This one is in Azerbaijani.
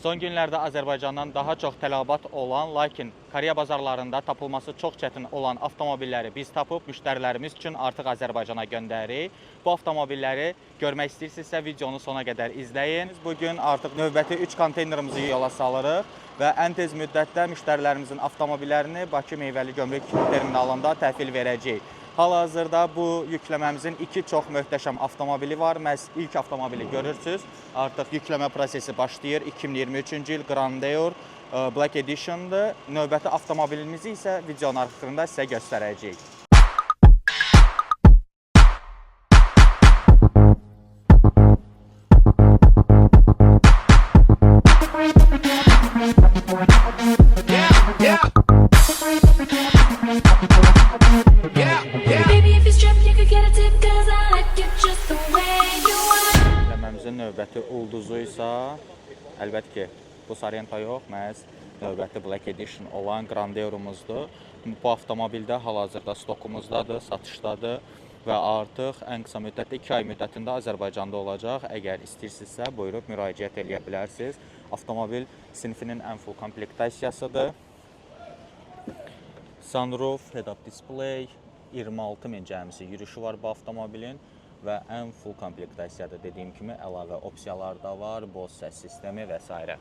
Son günlərdə Azərbaycandan daha çox tələbat olan, lakin Koreya bazarlarında tapılması çox çətin olan avtomobilləri biz tapıb müştərilərimiz üçün artıq Azərbaycana göndəririk. Bu avtomobilləri görmək istəyirsinizsə videonu sona qədər izləyin. Bugün artıq növbəti 3 konteynerimizi yola salırıq və ən tez müddətdə müştərilərimizin avtomobillərini Bakı Meyvəli Gömrük Terminalında təhvil verəcəyik. Hal-hazırda bu yükləməmizin 2 çox möhtəşəm avtomobili var. Məhz ilk avtomobili görürsünüz. Artıq yükləmə prosesi başlayır. 2023-cü il Grandeur Black Edition'dır. Növbəti avtomobilimizi isə videonun arxasında sizə göstərəcəyik. Yükləməmizin növbəti ulduzu isə əlbəttə ki, bu Sorento yox, məhz növbəti Black Edition olan Grandeurumuzdur. Bu avtomobildə hal-hazırda stokumuzdadır, satışdadır və artıq ən qısa müddətdə 2 ay müddətində Azərbaycanda olacaq. Əgər istəyirsinizsə, buyurub müraciət edə bilərsiniz. Avtomobil sinifinin ən full komplektasiyasıdır. Sunroof, head-up display, 26.000 cəmisi yürüyüşü var bu avtomobilin və ən full komplektasiyadır. Dediyim kimi əlavə opsiyalar da var, Bose səs sistemi və s.